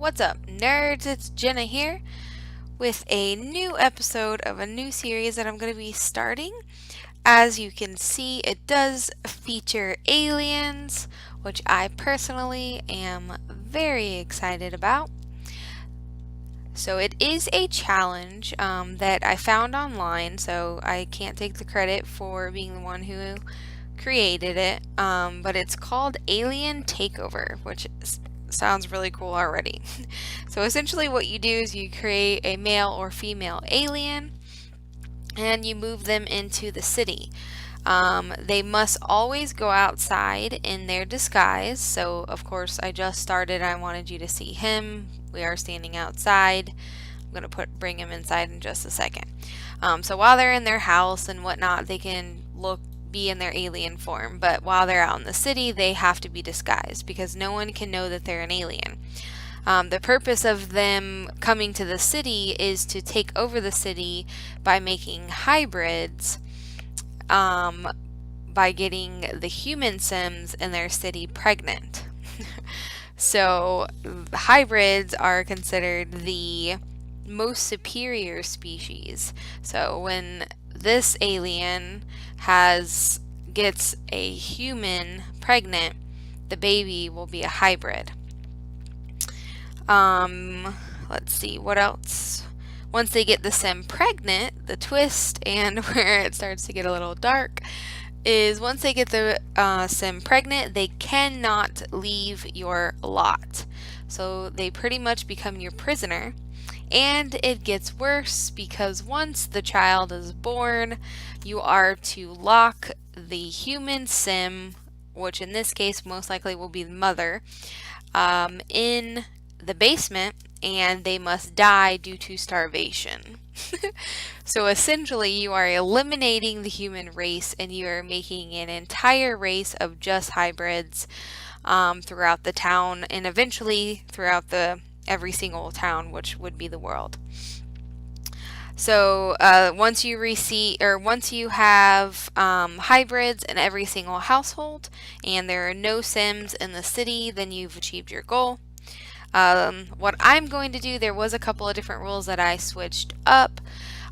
What's up, nerds? It's Jenna here with a new episode of a new series that I'm going to be starting. As you can see, it does feature aliens, which I personally am very excited about. So it is a challenge that I found online, so I can't take the credit for being the one who created it, but it's called Alien Takeover, which sounds really cool already. So essentially what you do is you create a male or female alien and you move them into the city. They must always go outside in their disguise. So of course I just started. I wanted you to see him. We are standing outside. I'm going to bring him inside in just a second. So while they're in their house and whatnot, they can be in their alien form, but while they're out in the city, they have to be disguised because no one can know that they're an alien. The purpose of them coming to the city is to take over the city by making hybrids, by getting the human Sims in their city pregnant. So hybrids are considered the most superior species. So when this alien gets a human pregnant, the baby will be a hybrid. Let's see, what else? Once they get the sim pregnant, the twist and where it starts to get a little dark is once they get the sim pregnant, they cannot leave your lot. So they pretty much become your prisoner. And it gets worse because once the child is born, you are to lock the human sim, which in this case most likely will be the mother, in the basement, and they must die due to starvation. So essentially you are eliminating the human race and you are making an entire race of just hybrids throughout the town and eventually throughout every single town, which would be the world. So once you have hybrids in every single household and there are no Sims in the city, then you've achieved your goal. What I'm going to do, there was a couple of different rules that I switched up.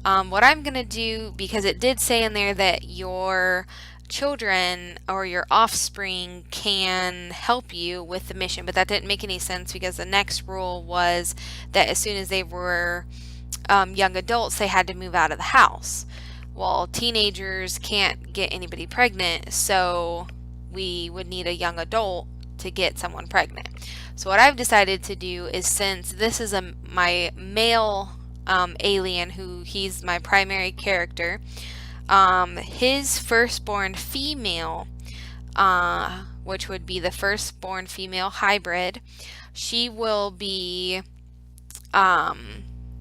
What I'm going to do, because it did say in there that your children or your offspring can help you with the mission, but that didn't make any sense because the next rule was that as soon as they were young adults, they had to move out of the house. Well, teenagers can't get anybody pregnant, so we would need a young adult to get someone pregnant. So what I've decided to do is, since this is my male alien, he's my primary character, his firstborn female, which would be the firstborn female hybrid, she will be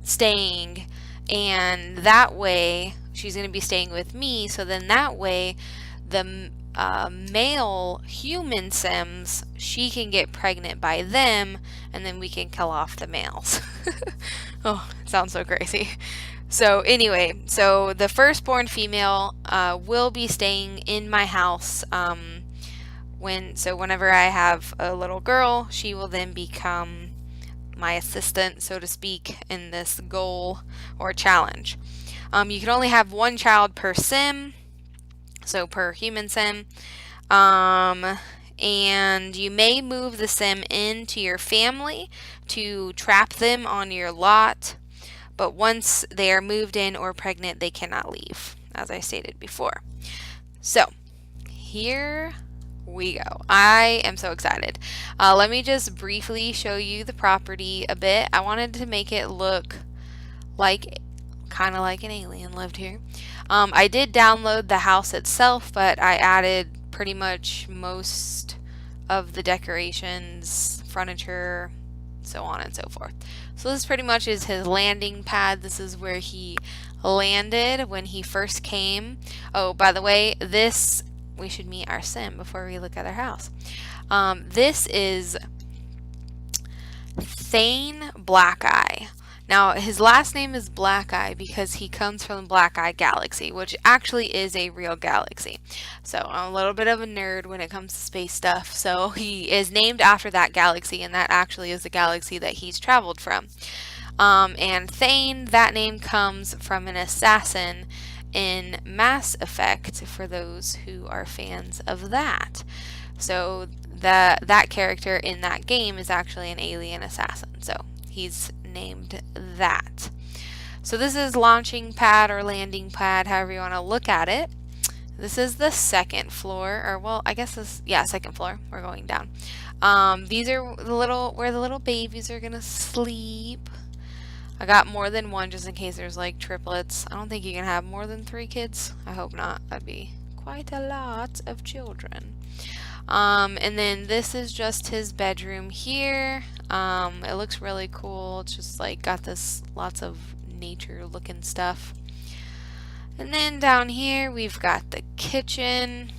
staying, and that way she's going to be staying with me, so then that way the male human Sims, she can get pregnant by them and then we can kill off the males. Oh, it sounds so crazy. So anyway, so the firstborn female will be staying in my house whenever I have a little girl, she will then become my assistant, so to speak, in this goal or challenge. You can only have one child per sim, so per human sim, and you may move the sim into your family to trap them on your lot, but once they are moved in or pregnant, they cannot leave, as I stated before. So here we go. I am so excited. Let me just briefly show you the property a bit. I wanted to make it look kind of like an alien lived here. I did download the house itself, but I added pretty much most of the decorations, furniture, so on and so forth. So this pretty much is his landing pad. This is where he landed when he first came. Oh, by the way, we should meet our sim before we look at our house. This is Thane Blackeye. Now, his last name is Black Eye because he comes from the Black Eye Galaxy, which actually is a real galaxy. So I'm a little bit of a nerd when it comes to space stuff. So he is named after that galaxy, and that actually is the galaxy that he's traveled from. And Thane, that name comes from an assassin in Mass Effect, for those who are fans of that. So that character in that game is actually an alien assassin. So he's named that. So this is launching pad or landing pad, however you want to look at it. This is the second floor, or well, I guess this, yeah, second floor. We're going down. These are where the little babies are gonna sleep. I got more than one just in case there's like triplets. I don't think you can have more than 3 kids. I hope not. That'd be quite a lot of children. And then this is just his bedroom here. It looks really cool. It's just like got this lots of nature looking stuff. And then down here we've got the kitchen.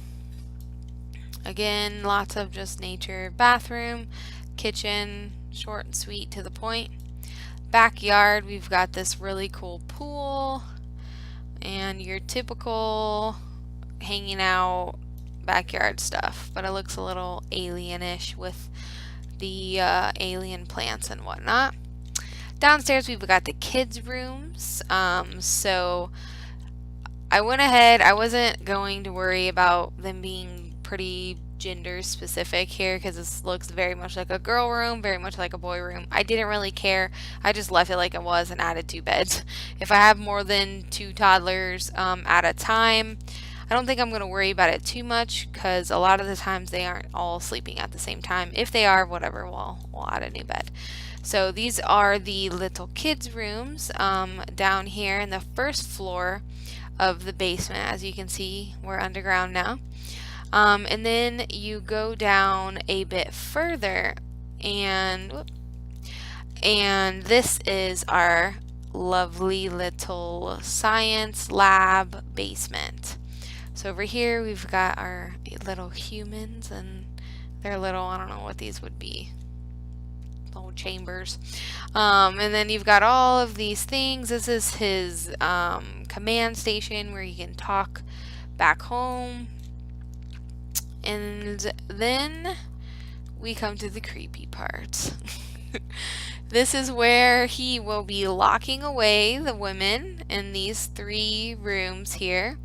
Again, lots of just nature. Bathroom, kitchen, short and sweet to the point. Backyard, we've got this really cool pool and your typical hanging out backyard stuff, but it looks a little alienish with the alien plants and whatnot. Downstairs we've got the kids' rooms. So I went ahead, I wasn't going to worry about them being pretty gender specific here because this looks very much like a girl room, very much like a boy room. I didn't really care. I just left it like it was and added 2 beds. If I have more than 2 toddlers at a time, I don't think I'm going to worry about it too much because a lot of the times they aren't all sleeping at the same time. If they are, whatever, we'll add a new bed. So these are the little kids' rooms down here in the first floor of the basement. As you can see, we're underground now. And then you go down a bit further and this is our lovely little science lab basement. So over here we've got our little humans and their little, I don't know what these would be, little chambers. And then you've got all of these things. This is his command station where you can talk back home. And then we come to the creepy part. This is where he will be locking away the women in these 3 rooms here.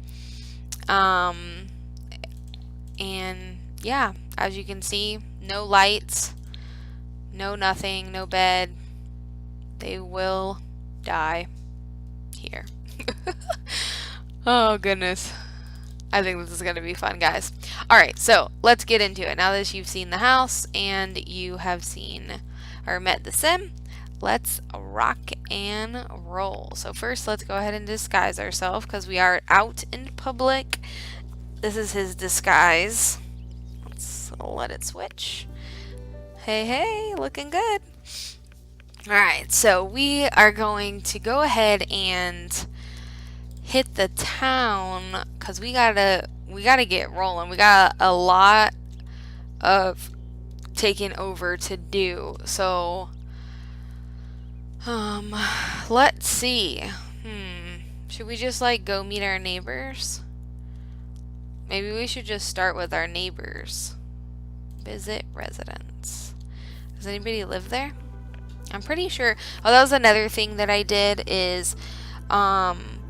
And yeah, as you can see, no lights, no nothing, no bed. They will die here. Oh goodness. I think this is going to be fun, guys. Alright, so let's get into it. Now that you've seen the house and you have seen or met the sim, let's rock and roll. So first, let's go ahead and disguise ourselves because we are out in public. This is his disguise. Let's let it switch. Hey, looking good. Alright, so we are going to go ahead and hit the town because we gotta get rolling. We got a lot of taking over to do. So let's see. Should we just like go meet our neighbors? Maybe we should just start with our neighbors. Visit residence. Does anybody live there? I'm pretty sure. Oh, that was another thing that I did is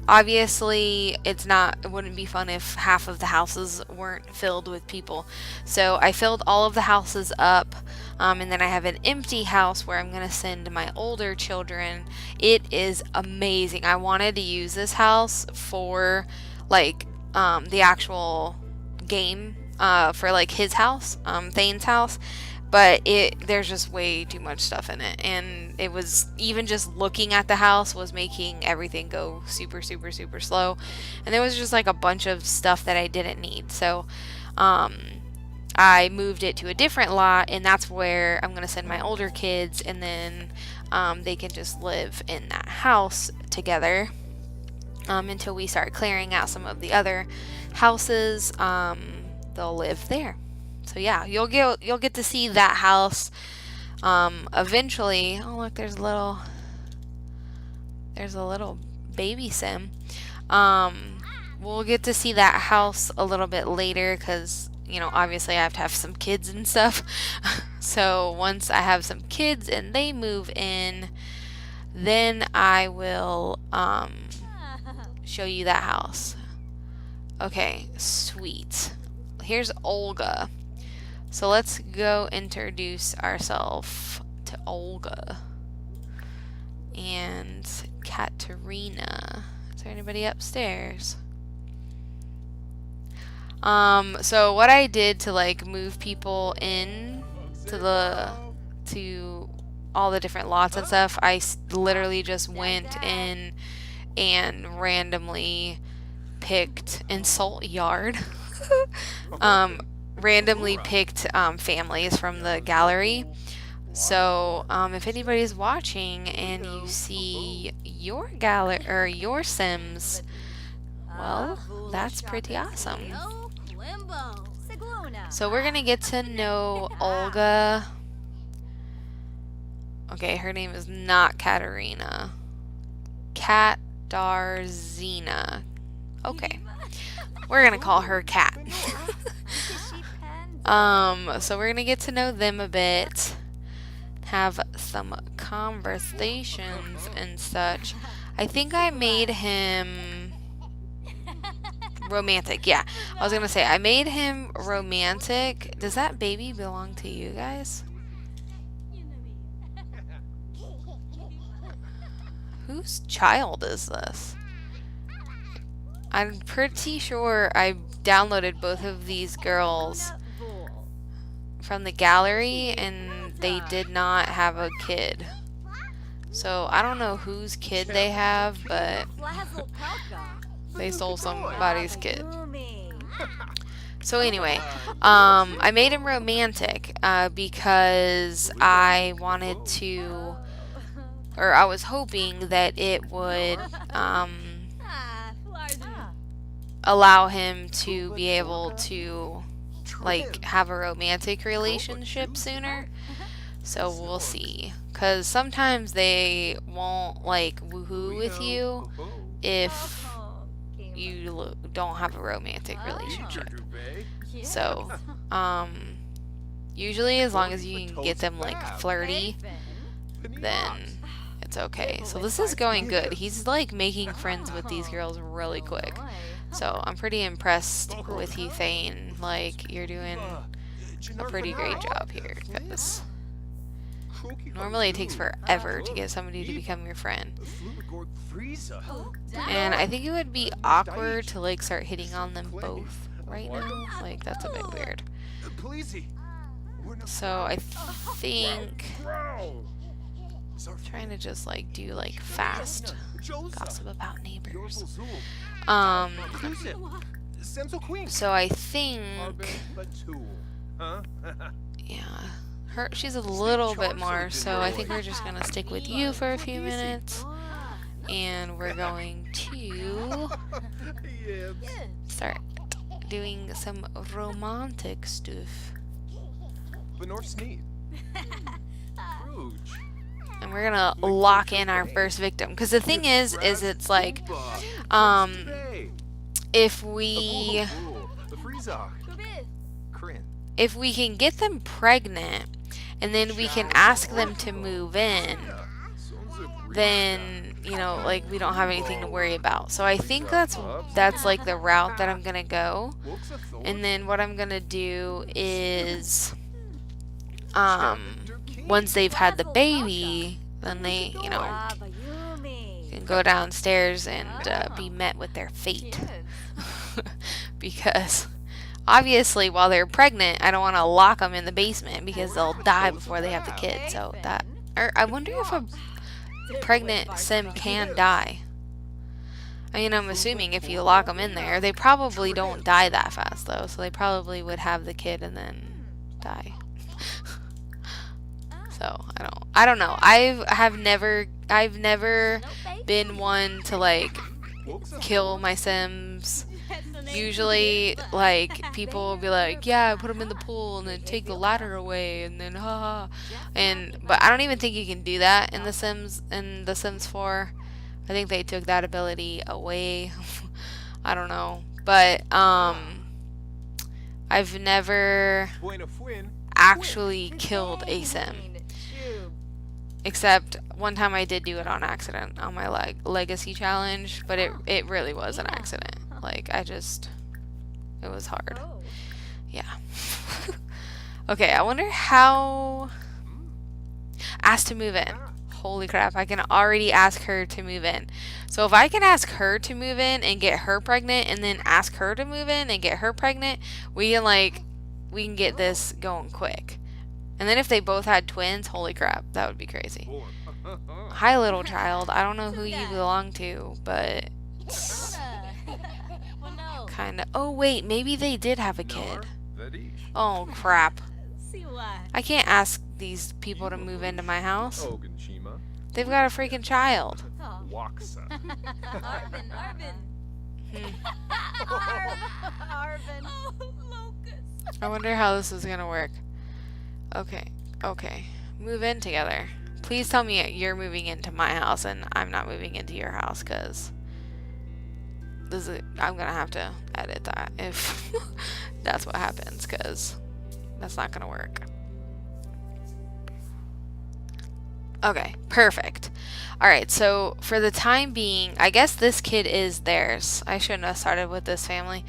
obviously it wouldn't be fun if half of the houses weren't filled with people. So I filled all of the houses up, and then I have an empty house where I'm going to send my older children. It is amazing. I wanted to use this house for like the actual game for like his house, Thane's house. But there's just way too much stuff in it, and it was even just looking at the house was making everything go super slow, and there was just like a bunch of stuff that I didn't need. So I moved it to a different lot, and that's where I'm gonna send my older kids, and then they can just live in that house together until we start clearing out some of the other houses. They'll live there. So yeah, you'll get to see that house eventually. Oh look, there's a little There's a little baby sim. Um, we'll get to see that house a little bit later because, you know, obviously I have to have some kids and stuff. So once I have some kids and they move in, then I will show you that house. Okay, sweet. Here's Olga. So let's go introduce ourselves to Olga. And Katerina. Is there anybody upstairs? So what I did to like move people in to all the different lots and stuff, I literally just went in and randomly picked Insult Yard. Randomly picked families from the gallery. So, if anybody's watching and you see your gallery or your Sims, well, that's pretty awesome. So we're gonna get to know Olga. Okay, her name is not Katerina. Katarzina. Okay. We're gonna call her Kat. So we're gonna get to know them a bit. Have some conversations and such. I think I made him romantic. Yeah, I was gonna say I made him romantic. Does that baby belong to you guys? Whose child is this? I'm pretty sure I downloaded both of these girls from the gallery and they did not have a kid. So I don't know whose kid they have, but they stole somebody's kid. So anyway, I made him romantic because I wanted to, or I was hoping that it would allow him to be able to like have a romantic relationship sooner. So we'll see, because sometimes they won't like woohoo with you if you don't have a romantic relationship. So usually as long as you can get them like flirty, then it's okay. So this is going good. He's like making friends with these girls really quick. So I'm pretty impressed with you, Thane. Like, you're doing a pretty great job here, because normally it takes forever to get somebody to become your friend. And I think it would be awkward to like start hitting on them both right now. Like, that's a bit weird. So I think trying to just like do like fast gossip about neighbors. So I think, yeah, she's a little bit more, so I think we're just gonna stick with you for a few minutes, and we're going to start doing some romantic stuff. And we're gonna lock in our first victim, because the thing is it's like if we can get them pregnant and then we can ask them to move in, then, you know, like, we don't have anything to worry about. So I think that's like the route that I'm gonna go. And then what I'm gonna do is once they've had the baby, then they, you know, can go downstairs and be met with their fate. Because obviously while they're pregnant, I don't want to lock them in the basement because they'll die before they have the kid. So that, or I wonder if a pregnant sim can die. I mean, I'm assuming if you lock them in there, they probably don't die that fast though. So they probably would have the kid and then die. So I don't know. I've never been one to like kill my Sims. Usually, like, people will be like, yeah, put them in the pool and then take the ladder away and then but I don't even think you can do that in The Sims 4. I think they took that ability away. I don't know. But I've never actually killed a sim. Except one time I did do it on accident on my legacy challenge, but it really was an accident. Like, it was hard. Yeah. Okay, I wonder how... Ask to move in. Holy crap, I can already ask her to move in. So if I can ask her to move in and get her pregnant, and then ask her to move in and get her pregnant, we can get this going quick. And then if they both had twins, holy crap, that would be crazy. Hi, little child. I don't know who you belong to, but kind of... Oh, wait, maybe they did have a kid. Oh, crap. I can't ask these people to move into my house. They've got a freaking child. I wonder how this is gonna work. Okay. Move in together. Please tell me you're moving into my house and I'm not moving into your house, because I'm gonna have to edit that if that's what happens, because that's not gonna work. Okay, perfect. Alright, so for the time being, I guess this kid is theirs. I shouldn't have started with this family.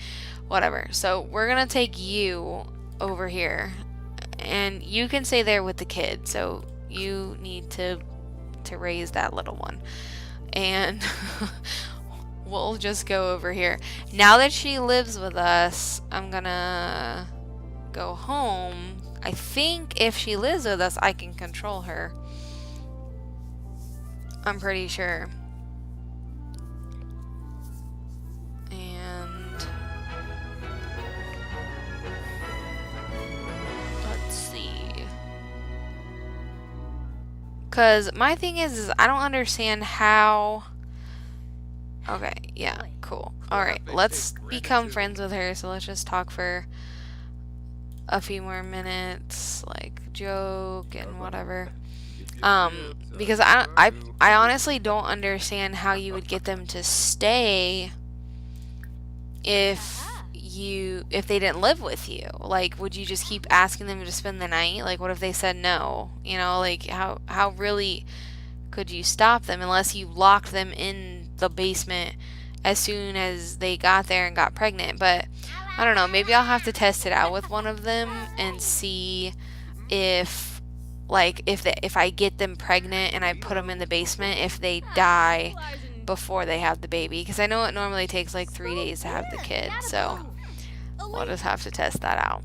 Whatever. So we're gonna take you over here, and you can stay there with the kid. So you need to raise that little one, and we'll just go over here. Now that she lives with us, I'm gonna go home. I think if she lives with us, I can control her. I'm pretty sure. And let's see. Because my thing is I don't understand how... Okay, yeah, cool. Alright, let's become friends with her, so let's just talk for a few more minutes, like, joke and whatever. Because I honestly don't understand how you would get them to stay if they didn't live with you. Like, would you just keep asking them to spend the night? Like, what if they said no? You know, like, how really could you stop them unless you locked them in the basement as soon as they got there and got pregnant? But I don't know, maybe I'll have to test it out with one of them and see if I get them pregnant and I put them in the basement, if they die before they have the baby, because I know it normally takes like 3 days to have the kid, so we'll just have to test that out.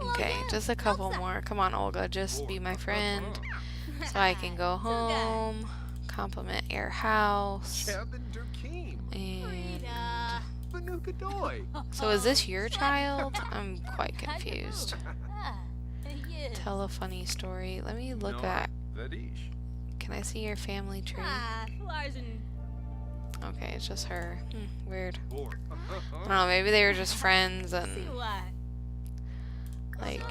Okay, just a couple more. Come on, Olga, just be my friend so I can go home, compliment your house. And so is this your child? I'm quite confused. Tell a funny story. Let me look at... Can I see your family tree? Okay, it's just her. Weird. I don't know, maybe they were just friends and... Like,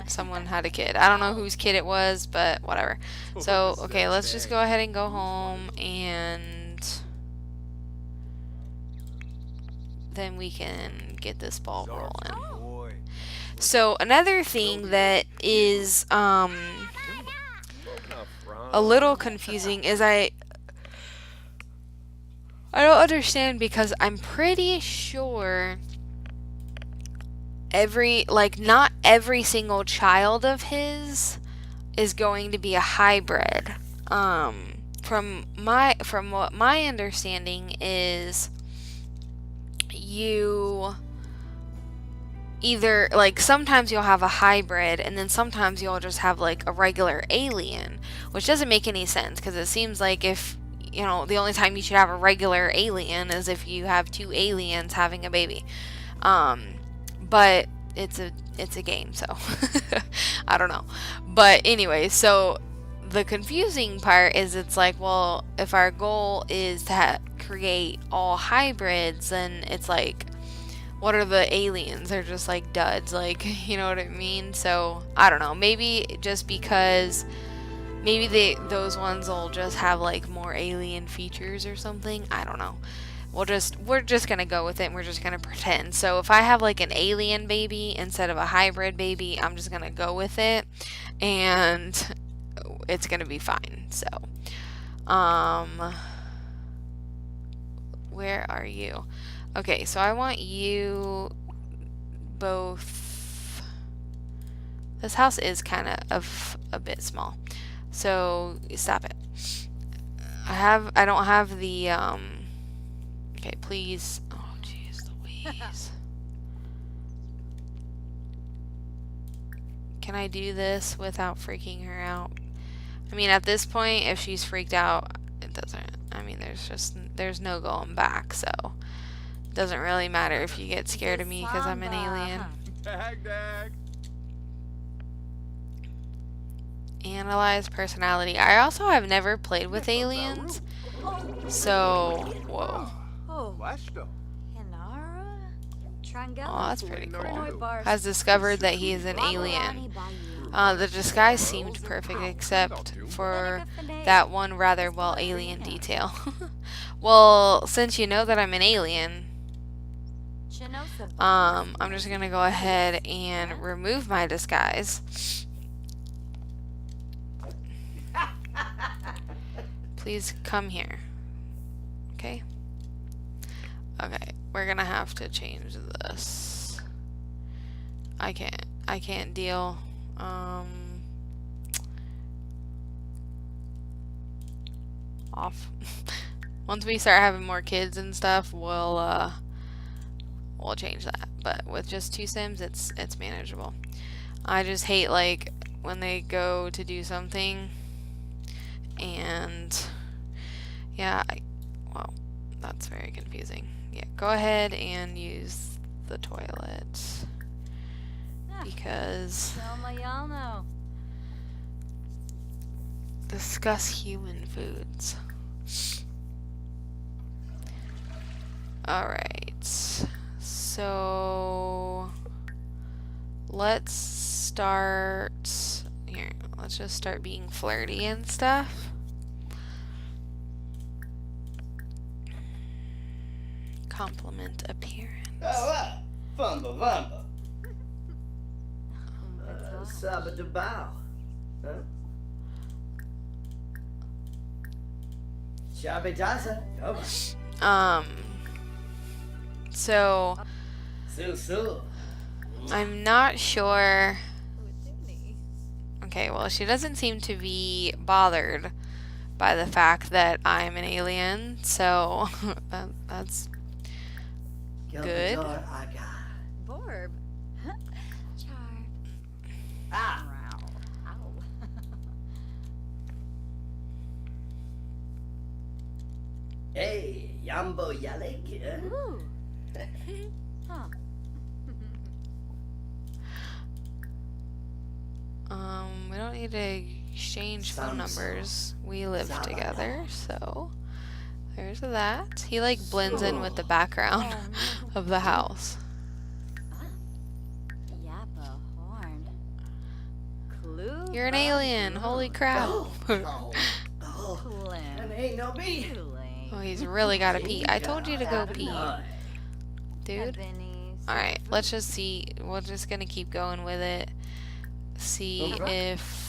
someone had a kid. I don't know whose kid it was, but whatever. So, okay, let's just go ahead and go home, and then we can get this ball rolling. So, another thing that is, a little confusing is I don't understand, because I'm pretty sure not every single child of his is going to be a hybrid. From what my understanding is, you either, like, sometimes you'll have a hybrid and then sometimes you'll just have like a regular alien, which doesn't make any sense, because it seems like if, you know, the only time you should have a regular alien is if you have two aliens having a baby. But it's a game, so I don't know. But anyway, so the confusing part is it's like, well, if our goal is to create all hybrids, then it's like, what are the aliens? They're just like duds, like, you know what I mean? So I don't know, maybe just because Maybe those ones will just have like more alien features or something. I don't know. We're just gonna go with it and we're just gonna pretend. So if I have like an alien baby instead of a hybrid baby, I'm just gonna go with it and it's gonna be fine. So where are you? Okay, so I want you both. This house is kind of a bit small. So stop it. I don't have the okay, please. Oh jeez Louise. Can I do this without freaking her out? I mean, at this point, if she's freaked out, it doesn't. I mean, there's no going back, so it doesn't really matter if you get scared of me because I'm an alien. Analyze personality. I also have never played with aliens, so whoa. Oh, that's pretty cool. Has discovered that he is an alien. The disguise seemed perfect except for that one rather well alien detail. Well, since you know that I'm an alien, I'm just gonna go ahead and remove my disguise. Please come here. Okay? Okay, we're gonna have to change this. I can't deal. Off. Once we start having more kids and stuff, we'll change that. But with just 2 Sims, it's manageable. I just hate like when they go to do something and yeah, well, that's very confusing. Yeah, go ahead and use the toilet because discuss human foods. Alright, so let's start here. Let's just start being flirty and stuff. Compliment appearance. Fumba vumba. Saba de bow. Shabby Taza. So I'm not sure. Okay, well, she doesn't seem to be bothered by the fact that I'm an alien, so that's good. Borb. Char. Ah. Hey, Yambo Yalek. Ooh. Huh. We don't need to exchange phone numbers. We live together, so there's that. He like blends in with the background of the house. Yappa horn. Clue. You're an alien. Holy crap. And ain't no me. Oh, he's really gotta pee. I told you to go pee, dude. Alright, let's just see. We're just gonna keep going with it. See if...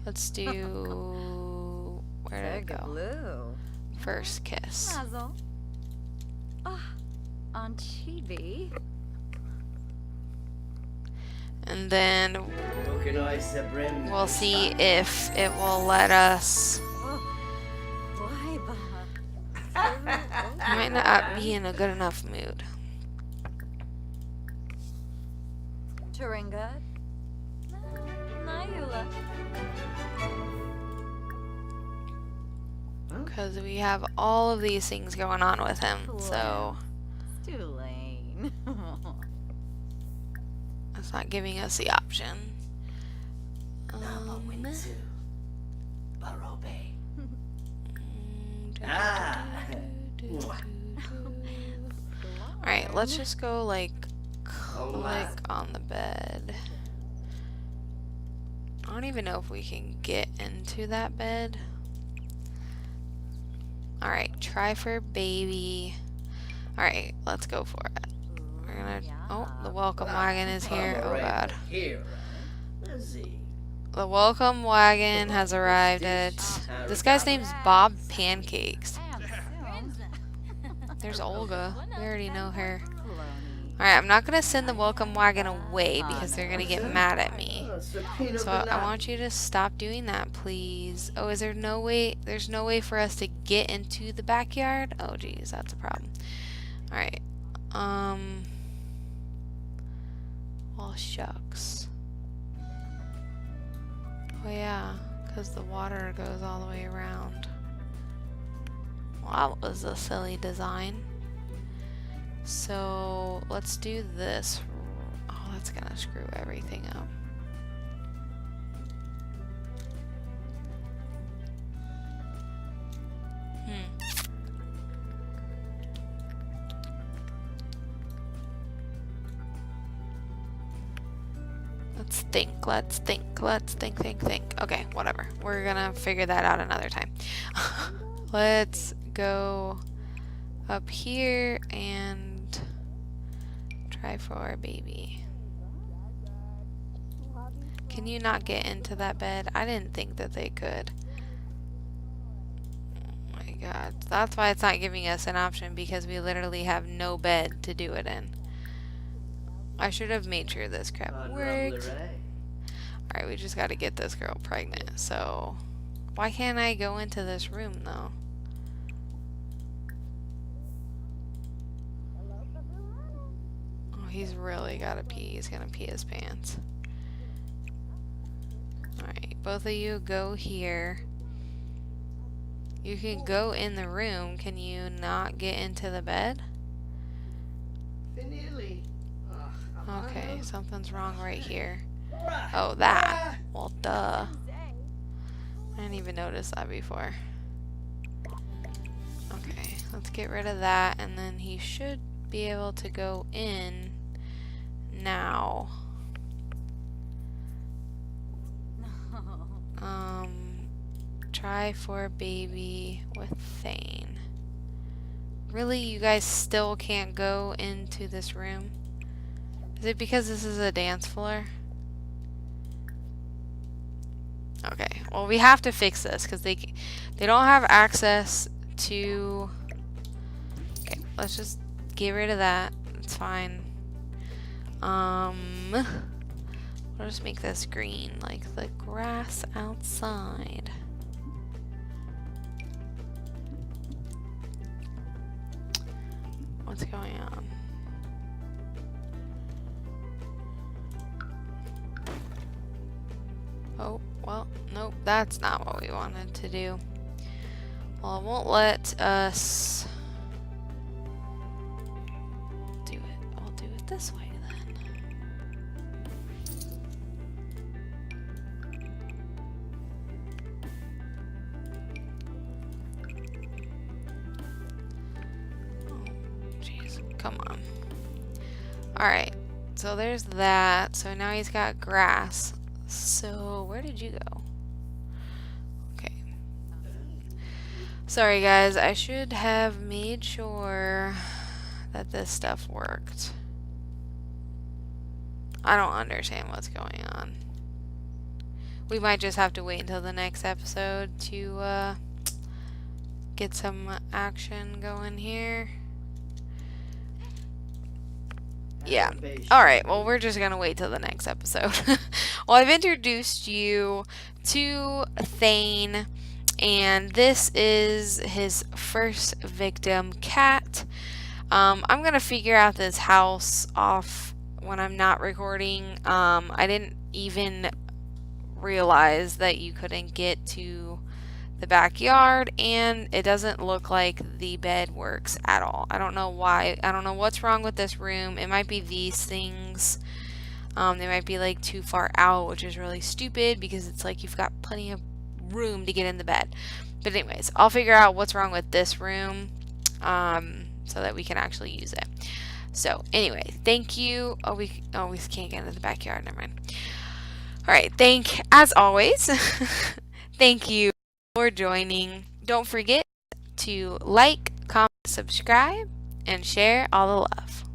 Let's do... Where did it go? First kiss. On Chibi. And then we'll see if it will let us... I might not be in a good enough mood. Turinga. Nayula. Because we have all of these things going on with him, so... Stulane. It's not giving us the option. Alright, let's just go like click on the bed. don't even know if we can get into that bed. Alright, try for baby. Alright, let's go for it. We're gonna... Oh, the welcome wagon is here. Oh god. Here, let's see. The welcome wagon has arrived at... This guy's name's Bob Pancakes. There's Olga. We already know her. Alright, I'm not going to send the welcome wagon away because they're going to get mad at me. So I want you to stop doing that, please. Oh, is there no way? There's no way for us to get into the backyard? Oh, geez, that's a problem. Alright. Well, shucks. Oh, yeah, because the water goes all the way around. Well, that was a silly design. So let's do this. Oh, that's gonna screw everything up. Let's think. Okay, whatever. We're gonna figure that out another time. Let's go up here and try for a baby. Can you not get into that bed? I didn't think that they could. Oh my god. That's why it's not giving us an option, because we literally have no bed to do it in. I should have made sure this crap worked. Alright, we just gotta get this girl pregnant. So, why can't I go into this room though? Oh, he's really gotta pee. He's gonna pee his pants. Alright, both of you go here. You can go in the room. Can you not get into the bed? Okay, something's wrong right here. Oh, that. Well, duh. I didn't even notice that before. Okay, let's get rid of that, and then he should be able to go in now. Try for baby with Thane. Really, you guys still can't go into this room? Is it because this is a dance floor? Okay, well, we have to fix this because they don't have access to... Okay, let's just get rid of that. It's fine. We'll just make this green, like the grass outside. What's going on? Oh, well, nope, that's not what we wanted to do. Well, it won't let us do it. I'll do it this way then. Oh, jeez, come on. Alright, so there's that. So now he's got grass. So, where did you go? Okay. Sorry guys, I should have made sure that this stuff worked. I don't understand what's going on. We might just have to wait until the next episode to get some action going here. Yeah. Alright, well, we're just gonna wait till the next episode. Well, I've introduced you to Thane, and this is his first victim, Cat. I'm gonna figure out this house off when I'm not recording. I didn't even realize that you couldn't get to the backyard, and it doesn't look like the bed works at all. I don't know why. I don't know what's wrong with this room. It might be these things. They might be like too far out, which is really stupid because it's like you've got plenty of room to get in the bed. But anyways, I'll figure out what's wrong with this room so that we can actually use it. So anyway, thank you. Oh, we can't get into the backyard. Never mind. All right, as always, thank you for joining. Don't forget to like, comment, subscribe, and share all the love.